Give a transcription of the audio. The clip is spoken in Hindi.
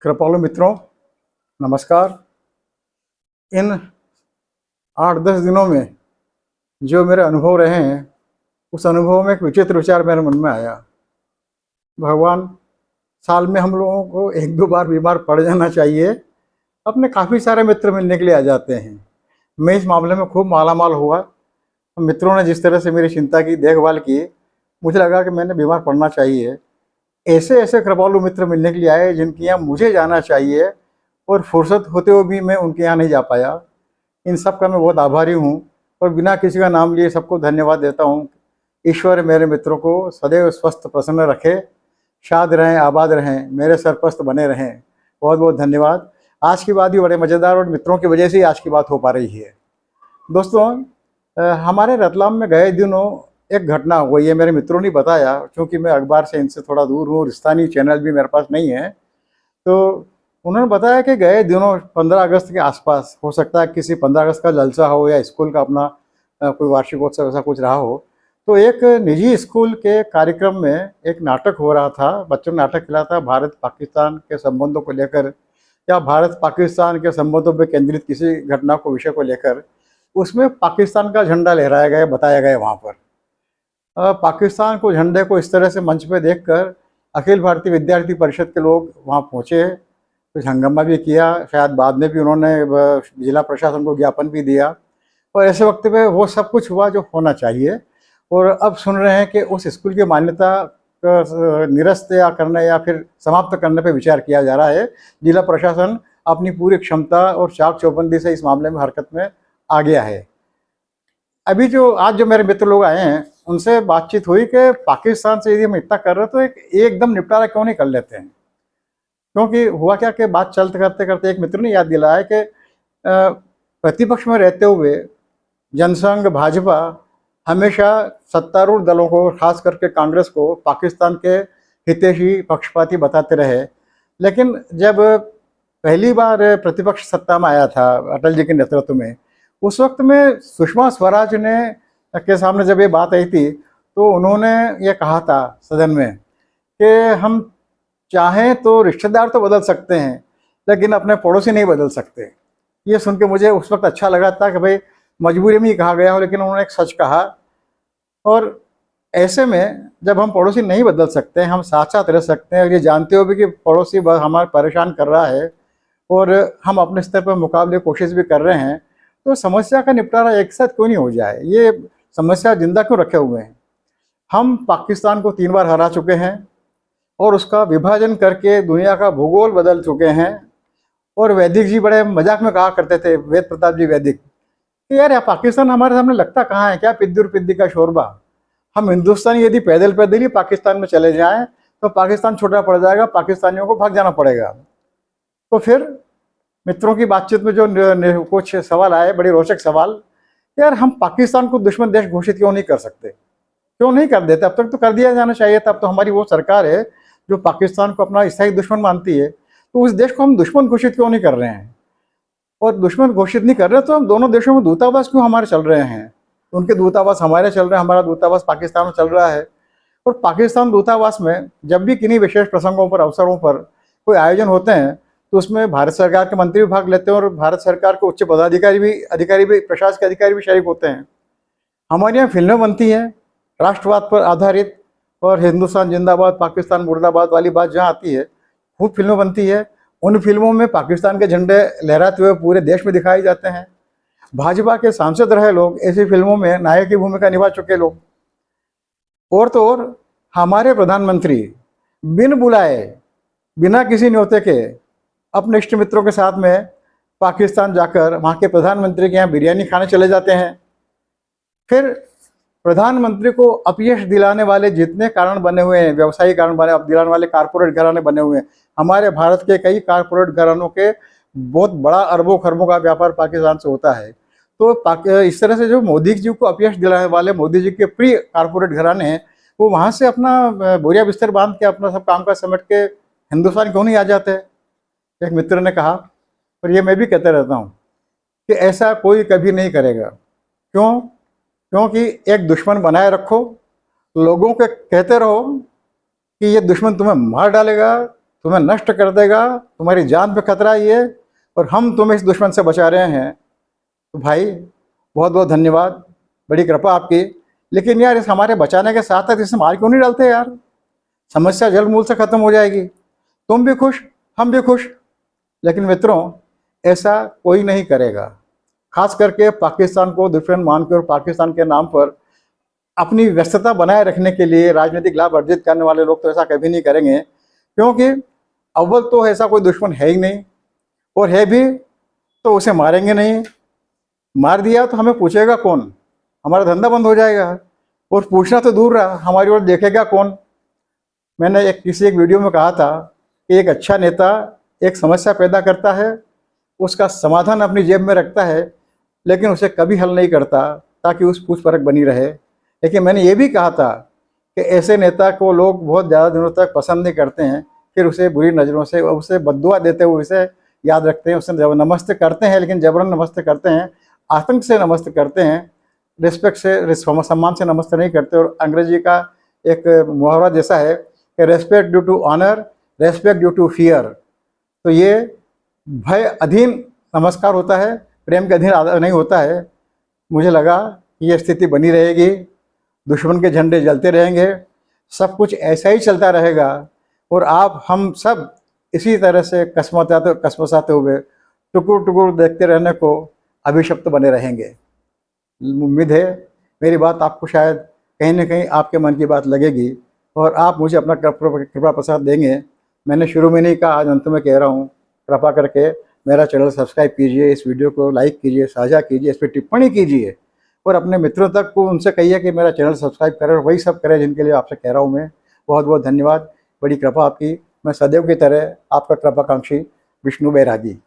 कृपालु मित्रों, नमस्कार। इन 8-10 दिनों में जो मेरे अनुभव रहे हैं, उस अनुभव में एक विचित्र विचार मेरे मन में आया। भगवान, साल में हम लोगों को 1-2 बार बीमार पड़ जाना चाहिए। अपने काफ़ी सारे मित्र मिलने के लिए आ जाते हैं। मैं इस मामले में खूब मालामाल हुआ। मित्रों ने जिस तरह से मेरी चिंता की, देखभाल की, मुझे लगा कि मैंने बीमार पड़ना चाहिए। ऐसे ऐसे कृपालु मित्र मिलने के लिए आए जिनके यहाँ मुझे जाना चाहिए और फुर्सत होते हुए भी मैं उनके यहाँ नहीं जा पाया। इन सब का मैं बहुत आभारी हूँ और बिना किसी का नाम लिए सबको धन्यवाद देता हूँ। ईश्वर मेरे मित्रों को सदैव स्वस्थ प्रसन्न रखे, शाद रहें, आबाद रहें, मेरे सरपस्त बने रहें। बहुत बहुत धन्यवाद। आज की बात भी बड़े मज़ेदार और मित्रों की वजह से ही आज की बात हो पा रही है। दोस्तों, हमारे रतलाम में गए दिनों एक घटना हुई है। मेरे मित्रों ने बताया, क्योंकि मैं अखबार से इनसे थोड़ा दूर हूँ, स्थानीय चैनल भी मेरे पास नहीं है, तो उन्होंने बताया कि गए दिनों 15 अगस्त के आसपास, हो सकता है किसी 15 अगस्त का जलसा हो या स्कूल का अपना कोई वार्षिकोत्सव ऐसा कुछ रहा हो, तो एक निजी स्कूल के कार्यक्रम में एक नाटक हो रहा था। बच्चों ने नाटक खेला था भारत पाकिस्तान के संबंधों को लेकर या भारत पाकिस्तान के संबंधों पर केंद्रित किसी घटना को, विषय को लेकर। उसमें पाकिस्तान का झंडा लहराया गया, बताया गया वहाँ पर। पाकिस्तान को, झंडे को इस तरह से मंच पे देखकर अखिल भारतीय विद्यार्थी परिषद के लोग वहाँ पहुँचे, कुछ हंगामा भी किया। शायद बाद में भी उन्होंने जिला प्रशासन को ज्ञापन भी दिया। और ऐसे वक्त पे वो सब कुछ हुआ जो होना चाहिए। और अब सुन रहे हैं कि उस स्कूल की मान्यता निरस्त या करने या फिर समाप्त करने पे विचार किया जा रहा है। जिला प्रशासन अपनी पूरी क्षमता और चाक चौबंदी से इस मामले में हरकत में आ गया है। अभी आज जो मेरे मित्र लोग आए हैं, उनसे बातचीत हुई कि पाकिस्तान से यदि हम इतना कर रहे हैं तो एकदम निपटारा क्यों नहीं कर लेते हैं। क्योंकि हुआ क्या कि बात चलते करते करते एक मित्र ने याद दिलाया कि प्रतिपक्ष में रहते हुए जनसंघ, भाजपा हमेशा सत्तारूढ़ दलों को, खास करके कांग्रेस को, पाकिस्तान के हितैषी, पक्षपाती बताते रहे। लेकिन जब पहली बार प्रतिपक्ष सत्ता में आया था अटल जी के नेतृत्व में, उस वक्त में सुषमा स्वराज ने के सामने जब ये बात आई थी, तो उन्होंने ये कहा था सदन में कि हम चाहें तो रिश्तेदार तो बदल सकते हैं, लेकिन अपने पड़ोसी नहीं बदल सकते। ये सुन के मुझे उस वक्त अच्छा लगा था कि भाई मजबूरी में ही कहा गया हो, लेकिन उन्होंने एक सच कहा। और ऐसे में जब हम पड़ोसी नहीं बदल सकते, हम साथ साथ रह सकते हैं, और ये जानते हो भी कि पड़ोसी हमारे परेशान कर रहा है और हम अपने स्तर पर मुकाबले कोशिश भी कर रहे हैं, तो समस्या का निपटारा एक साथ क्यों नहीं हो जाए। ये समस्या जिंदा क्यों रखे हुए हैं। हम पाकिस्तान को 3 बार हरा चुके हैं और उसका विभाजन करके दुनिया का भूगोल बदल चुके हैं। और वैदिक जी बड़े मजाक में कहा करते थे, वेद प्रताप जी वैदिक, कि यार पाकिस्तान हमारे सामने लगता कहाँ है, क्या पिद्दुर पिद्दी का शोरबा। हम हिंदुस्तानी यदि पैदल पैदल ही पाकिस्तान में चले जाएं तो पाकिस्तान छोटा पड़ जाएगा, पाकिस्तानियों को भाग जाना पड़ेगा। तो फिर मित्रों की बातचीत में जो कुछ सवाल आए, बड़े रोचक सवाल, यार हम पाकिस्तान को दुश्मन देश घोषित क्यों नहीं कर सकते, क्यों नहीं कर देते। अब तक तो कर दिया जाना चाहिए था। अब तो हमारी वो सरकार है जो पाकिस्तान को अपना स्थायी दुश्मन मानती है, तो उस देश को हम दुश्मन घोषित क्यों नहीं कर रहे हैं। और दुश्मन घोषित नहीं कर रहे तो हम दोनों देशों में दूतावास क्यों हमारे चल रहे हैं। उनके दूतावास हमारे चल रहे हैं, हमारा दूतावास पाकिस्तान में चल रहा है। और पाकिस्तान दूतावास में जब भी किन्हीं विशेष प्रसंगों पर, अवसरों पर कोई आयोजन होते हैं, तो उसमें भारत सरकार के मंत्री भी भाग लेते हैं और भारत सरकार के उच्च पदाधिकारी भी, प्रशासन के अधिकारी भी शरीक होते हैं। हमारे यहाँ फिल्में बनती हैं राष्ट्रवाद पर आधारित, और हिंदुस्तान जिंदाबाद पाकिस्तान मुर्दाबाद वाली बात जहाँ आती है, खूब फिल्में बनती है। उन फिल्मों में पाकिस्तान के झंडे लहराते हुए पूरे देश में दिखाए जाते हैं। भाजपा के सांसद रहे लोग ऐसी फिल्मों में नायक की भूमिका निभा चुके लोग। और तो और हमारे प्रधानमंत्री बिन बुलाए, बिना किसी न्योते के, अपने इष्ट मित्रों के साथ में पाकिस्तान जाकर वहाँ के प्रधानमंत्री के यहाँ बिरयानी खाने चले जाते हैं। फिर प्रधानमंत्री को अपयश दिलाने वाले जितने कारण बने हुए हैं, व्यवसायिक कारण दिलाने वाले कारपोरेट घराने बने हुए हैं, हमारे भारत के कई कारपोरेट घरानों के बहुत बड़ा अरबों खरबों का व्यापार पाकिस्तान से होता है। तो इस तरह से जो मोदी जी को अपयश दिलाने वाले, मोदी जी के प्रिय कारपोरेट घराने हैं, वो वहाँ से अपना बोरिया बिस्तर बांध के अपना सब काम काज समेट के हिंदुस्तान क्यों नहीं आ जाते। एक मित्र ने कहा, और ये मैं भी कहता रहता हूँ, कि ऐसा कोई कभी नहीं करेगा। क्यों? क्योंकि एक दुश्मन बनाए रखो, लोगों के कहते रहो कि ये दुश्मन तुम्हें मार डालेगा, तुम्हें नष्ट कर देगा, तुम्हारी जान पे खतरा है ये, और हम तुम्हें इस दुश्मन से बचा रहे हैं। तो भाई बहुत बहुत धन्यवाद, बड़ी कृपा आपकी। लेकिन यार इस हमारे बचाने के साथ साथ इसे मार क्यों नहीं डालते यार? समस्या जड़ मूल से ख़त्म हो जाएगी, तुम भी खुश, हम भी खुश। लेकिन मित्रों, ऐसा कोई नहीं करेगा। खास करके पाकिस्तान को दुश्मन मान के और पाकिस्तान के नाम पर अपनी व्यस्तता बनाए रखने के लिए राजनीतिक लाभ अर्जित करने वाले लोग तो ऐसा कभी नहीं करेंगे, क्योंकि अव्वल तो ऐसा कोई दुश्मन है ही नहीं, और है भी तो उसे मारेंगे नहीं। मार दिया तो हमें पूछेगा कौन? हमारा धंधा बंद हो जाएगा, और पूछना तो दूर रहा, हमारी ओर देखेगा कौन? मैंने किसी एक वीडियो में कहा था कि एक अच्छा नेता एक समस्या पैदा करता है, उसका समाधान अपनी जेब में रखता है, लेकिन उसे कभी हल नहीं करता ताकि उस पूछ परख बनी रहे। लेकिन मैंने ये भी कहा था कि ऐसे नेता को लोग बहुत ज़्यादा दिनों तक पसंद नहीं करते हैं, फिर उसे बुरी नज़रों से, उसे बद्दुआ देते हुए उसे याद रखते हैं, उसे नमस्ते करते हैं, लेकिन जबरन नमस्ते करते हैं, आतंक से नमस्ते करते हैं, रिस्पेक्ट से, सम्मान से नमस्ते नहीं करते। और अंग्रेजी का एक मुहावरा जैसा है कि respect due to honour, respect due to fear. तो ये भय अधीन नमस्कार होता है, प्रेम के अधीन नहीं होता है। मुझे लगा ये स्थिति बनी रहेगी, दुश्मन के झंडे जलते रहेंगे, सब कुछ ऐसा ही चलता रहेगा, और आप हम सब इसी तरह से कसमसाते हुए टुकुर टुकुर देखते रहने को अभिशप्त बने रहेंगे। उम्मीद है मेरी बात आपको शायद कहीं ना कहीं आपके मन की बात लगेगी, और आप मुझे अपना कृपा प्रसाद देंगे। मैंने शुरू में नहीं कहा, आज अंत में कह रहा हूँ, कृपा करके मेरा चैनल सब्सक्राइब कीजिए, इस वीडियो को लाइक कीजिए, साझा कीजिए, इस पर टिप्पणी कीजिए, और अपने मित्रों तक को उनसे कहिए कि मेरा चैनल सब्सक्राइब करें, और वही सब करें जिनके लिए आपसे कह रहा हूँ मैं। बहुत बहुत धन्यवाद, बड़ी कृपा आपकी। मैं सदैव की तरह आपका कृपाकांक्षी विष्णु बैरागी।